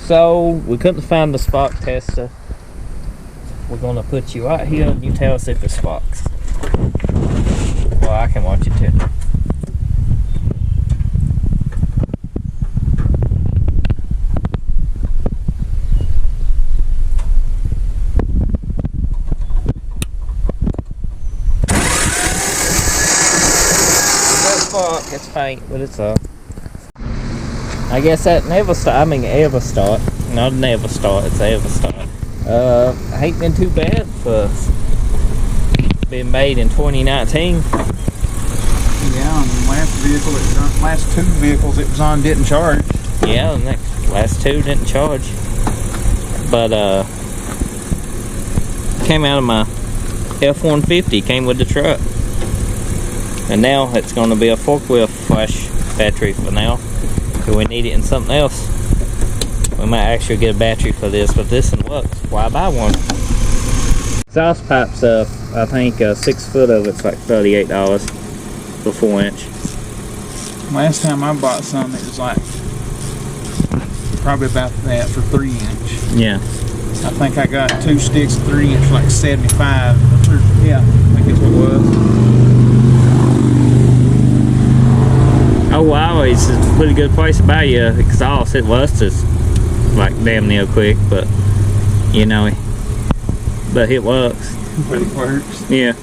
So we couldn't find the spark tester. We're gonna put you right here and you tell us if it sparks. Well, I can watch it too. Spark, it's faint, but it's up. I guess that never start. I mean, ever start. Not never start. It's ever start. Ain't been too bad for being made in 2019. Yeah, and the last two vehicles it was on didn't charge. Yeah, the last two didn't charge. But came out of my F-150. Came with the truck. And now it's going to be a forklift flash battery for now. So we need it in something else. We might actually get a battery for this, but this one works. Why buy one? Exhaust pipe's up. I think 6 foot of it's like $38 for 4-inch. Last time I bought some, it was like probably about that for 3-inch. Yeah. I think I got 2 sticks of 3-inch for like 75. Yeah, I think it's what it was. Oh wow, it's a pretty good place to buy your exhaust. It rusts like damn near quick, but you know, but it works. But it works. Yeah,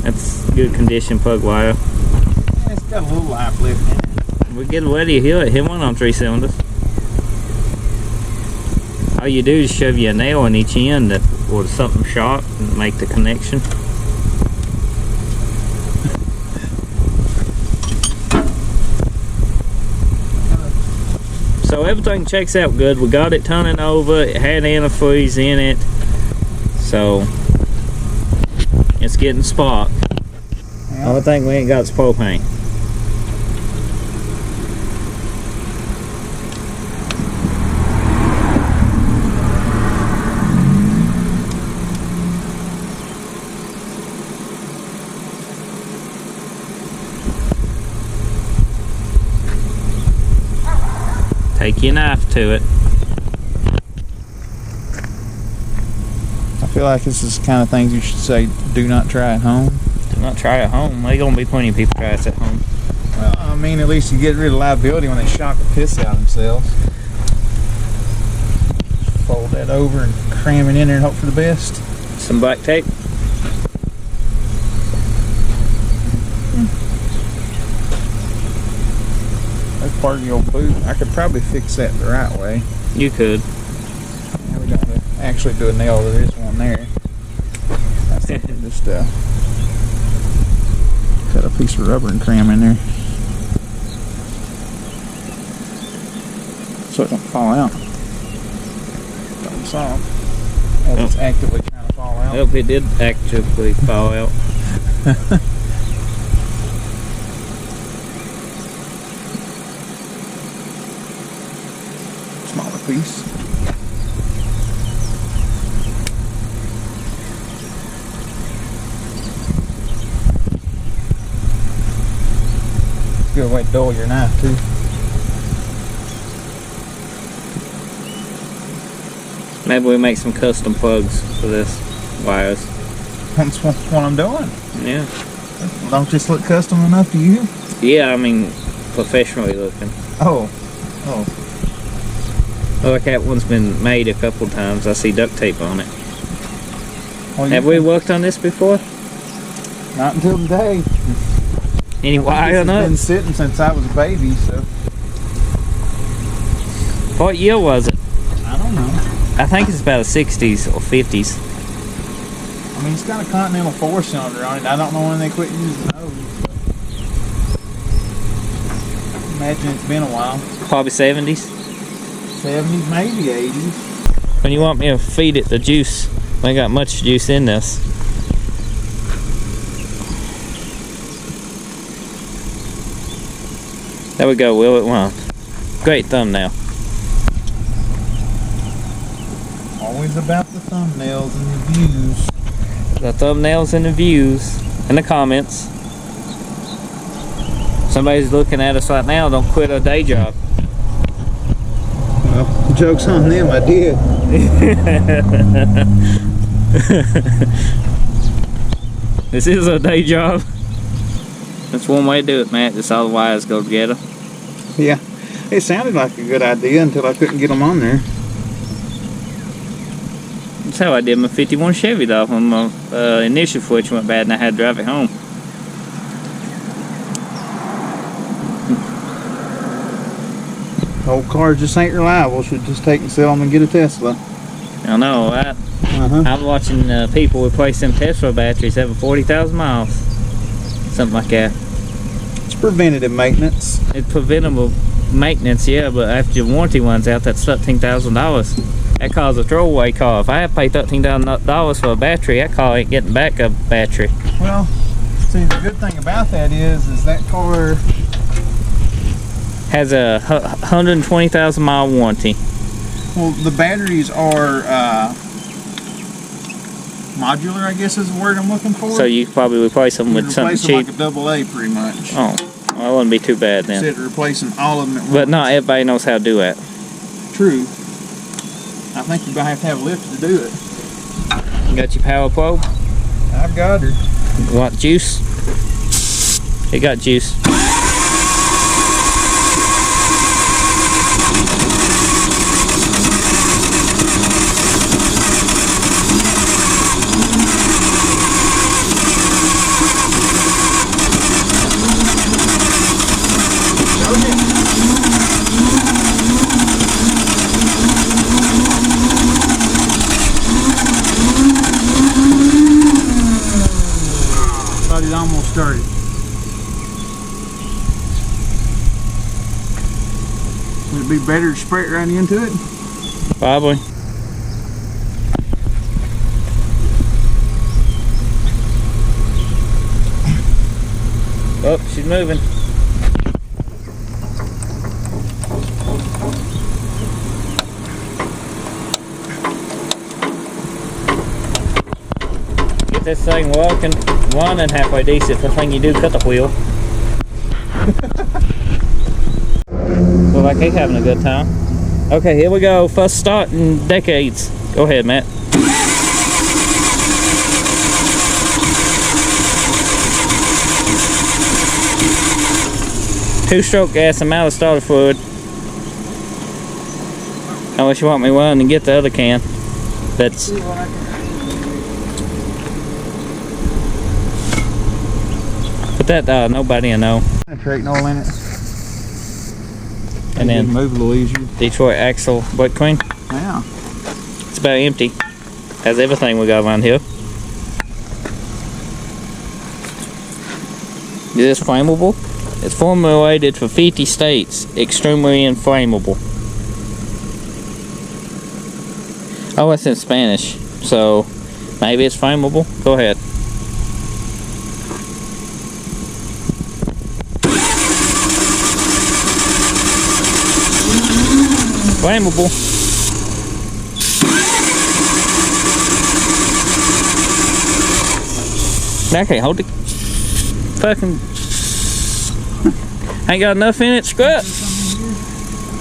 that's good condition plug wire. Yeah, it's got a little life left in it. We get ready to hit one on 3 cylinders. All you do is shove your nail in each end or something sharp and make the connection. So everything checks out good. We got it turning over. It had antifreeze in it. So it's getting sparked. Yeah. Only thing we ain't got is propane. Take your knife to it. I feel like this is the kind of things you should say, do not try at home. Do not try at home. There's gonna be plenty of people try this at home. Well, I mean, at least you get rid of liability when they shock the piss out of themselves. Fold that over and cram it in there and hope for the best. Some black tape. That's part of the old boot. I could probably fix that the right way. You could. Now we got to actually do a nail. There is one there. That's just cut a piece of rubber and cram in there so it don't fall out. Don't soft. As it's actively trying to fall out. Yep, it did actively fall out. Smaller piece. Good way to dull your knife too. Maybe we make some custom plugs for this wires. That's what I'm doing. Yeah. Don't this look custom enough to you? Yeah, I mean professionally looking. Oh. Look, that one's been made a couple times. I see duct tape on it. Well, have we worked on this before? Not until today. Any wire It's on been it? sitting since I was a baby, so. What year was it? I don't know. I think it's about a 60s or 50s. I mean, it's got a Continental 4-cylinder on it. I don't know when they quit using those. So. Imagine it's been a while. Probably 70s. 70s, maybe 80s. When you want me to feed it the juice, I ain't got much juice in this. There we go, Will. It won. Great thumbnail. Always about the thumbnails and the views. The thumbnails and the views and the comments. Somebody's looking at us right now. Don't quit our day job. Well, Joke's on them, I did. This is a day job. That's one way to do it, Matt. Just all the wires go together. Yeah, it sounded like a good idea until I couldn't get them on there. That's how I did my 51 Chevy though, when my initial switch went bad and I had to drive it home. Old cars just ain't reliable. Should just take and sell them and get a Tesla. I know, right? I'm watching people replace them Tesla batteries having 40,000 miles. Something like that. It's preventative maintenance. It's preventable maintenance, yeah, but after your warranty runs out, that's $13,000. That car's a throwaway car. If I have to pay $13,000 for a battery, that car ain't getting back a battery. Well, see, the good thing about that is that car has a 120,000 mile warranty. Well, the batteries are modular, I guess is the word I'm looking for. So you could probably replace them with something cheap. Like a AA pretty much. Oh, well, that wouldn't be too bad then. Instead of replacing all of them at once. But not everybody knows how to do that. True. I think you're going to have a lift to do it. You got your power probe? I've got her. You want juice? It got juice. It almost started. Would it be better to spray it right into it? Probably. Oh, she's moving. Get this thing walking, running halfway decent. The thing you do, cut the wheel. Look like he's having a good time. Okay, here we go. First start in decades. Go ahead, Matt. Two-stroke gas. I'm out of starter fluid. Unless you want me running and get the other can. That's. Put that nobody will know. Penetrating all in it. And then move a little easier. Detroit axle brake clean. Yeah. It's about empty. Has everything we got around here. Is this flammable? It's formulated for 50 states. Extremely inflammable. Oh, it's in Spanish. So maybe it's flammable. Go ahead. Flammable. I can't hold it. Fucking ain't got enough in it. Screw it.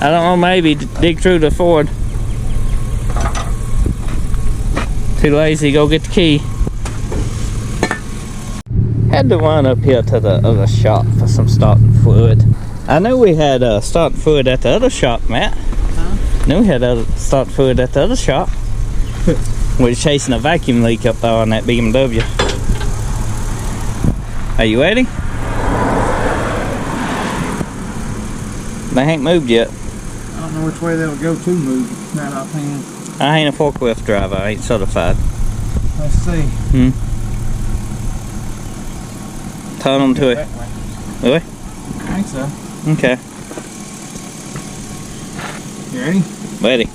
I don't know. Maybe dig through the Ford. Too lazy to go get the key. Had to run up here to the other shop for some starting fluid. I knew we had starting fluid at the other shop, Matt. Knew we had starting fluid at the other shop. We were chasing a vacuum leak up there on that BMW. Are you ready? They ain't moved yet. I don't know which way they'll go to move right offhand. I ain't a forklift driver. I ain't certified. Let's see. Turn them to it. Really? I think so. Okay. You ready? Ready.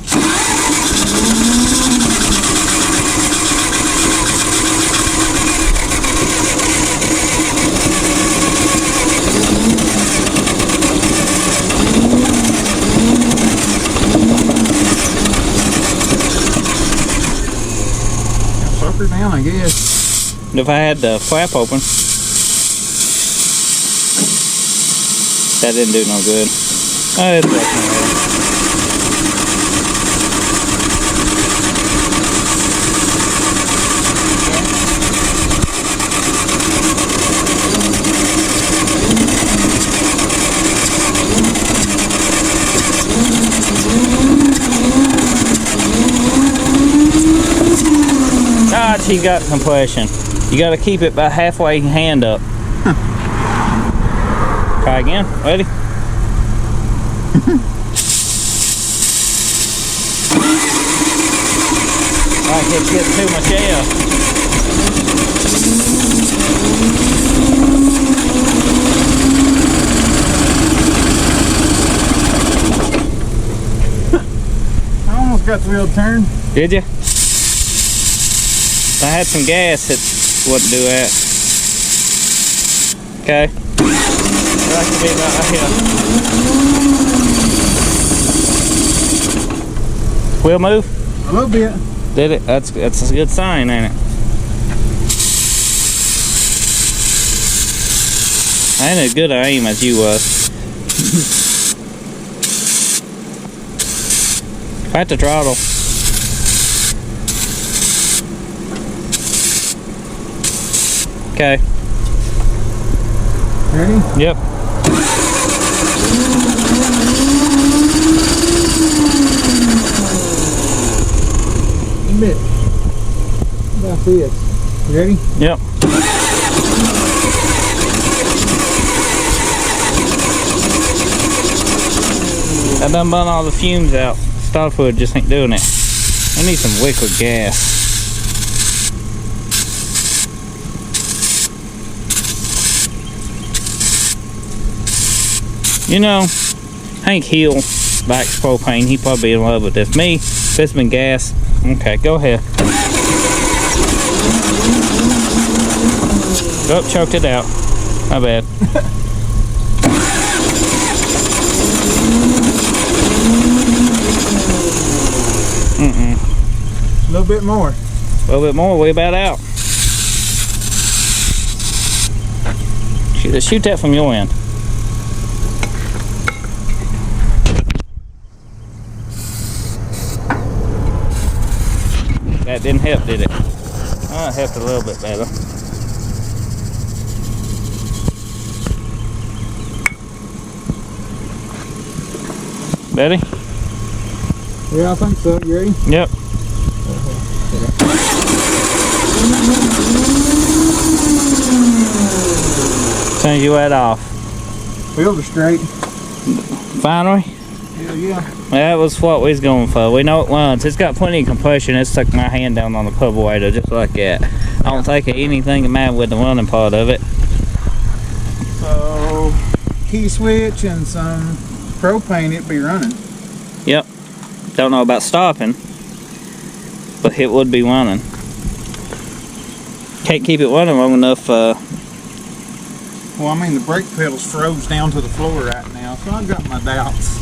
Suck her down, I guess. If I had the flap open, that didn't do no good. Oh, it's working. she got compression. You gotta keep it about halfway hand up. Try again. Ready? Like it's getting too much air. I almost got the wheel turned. Did you? If I had some gas, it wouldn't do that. Okay. That could be about right here. Wheel move? A little bit. Did it? That's a good sign, ain't it? I ain't as good at aim as you was. At the throttle. Okay. Ready? Yep. A bit. About this. You ready? Yep. I done burn all the fumes out. Starford just ain't doing it. I need some liquid gas. You know, Hank Hill likes propane. He probably in love with this. Me, if it's been gas. Okay, go ahead. Oh, choked it out. My bad. A little bit more. A little bit more, we about out. Shoot that from your end. That didn't help, did it? Oh, it helped a little bit better. Ready? Yeah, I think so. You ready? Yep. Turn you right off. Wheels are straight. Finally? Yeah. That was what we was going for. We know it runs. It's got plenty of compression. It stuck my hand down on the carburetor just like that. I don't think of anything the matter with the running part of it. So, key switch and some propane, it'd be running. Yep. Don't know about stopping, but it would be running. Can't keep it running long enough. Well, I mean, the brake pedal's froze down to the floor right now, so I've got my doubts.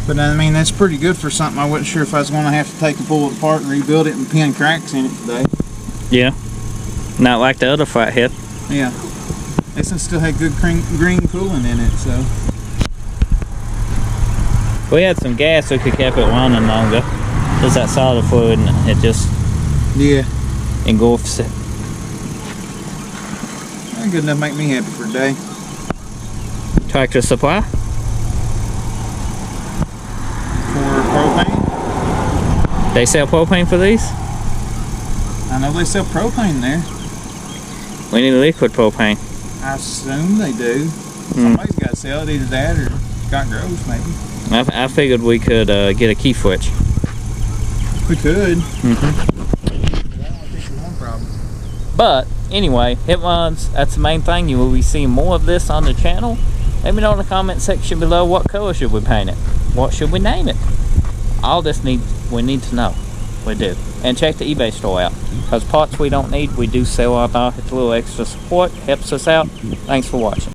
But I mean, that's pretty good for something. I wasn't sure if I was going to have to take and pull it apart and rebuild it and pin cracks in it today. Yeah. Not like the other flathead. Yeah. This one still had good green coolant in it, so. If we had some gas, we could keep it running longer. Just that solid fluid, and it just engulfs it. That's good enough to make me happy for a day. Tractor Supply. For propane? They sell propane for these? I know they sell propane there. We need liquid propane. I assume they do. Somebody's got to sell it, either that or Scott Groves maybe. I figured we could get a key switch. We could. Mm-hmm. That only fixes one problem. But anyway, it runs. That's the main thing. You will be seeing more of this on the channel. Let me know in the comment section below what color should we paint it. What should we name it? All this we need to know. We do. And check the eBay store out. Because parts we don't need, we do sell on. It's a little extra support. Helps us out. Thanks for watching.